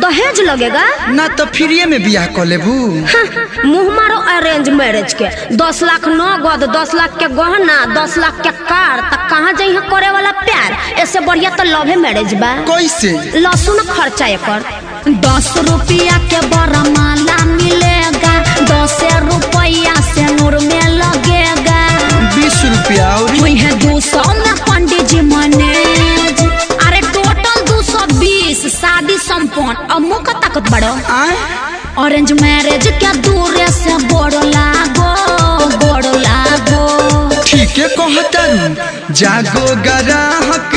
दहेज लगेगा ना तो फ्री में बियाह कर लेबू। मुँह मारो अरेंज मैरिज के 10 लाख नगद 10 लाख के गहना 10 लाख के कार तक कहाँ जाइए करे वाला प्यार। ऐसे बढ़िया तो लव मैरिज बा। कैसे लहसुन खर्चा एकर 10 रुपया के बड़ा माला मिलेगा 10 रुपया से नूर में लगेगा 20 रुपया और 200 में पंडित जी मैनेज। अरे टोटल 220 शादी संपन्न। अब मुँह का ताकत बढ़ो। ऑरेंज मैरिज क्या दूर से बड़ लागो ठीक है कहता जागो ग्राहक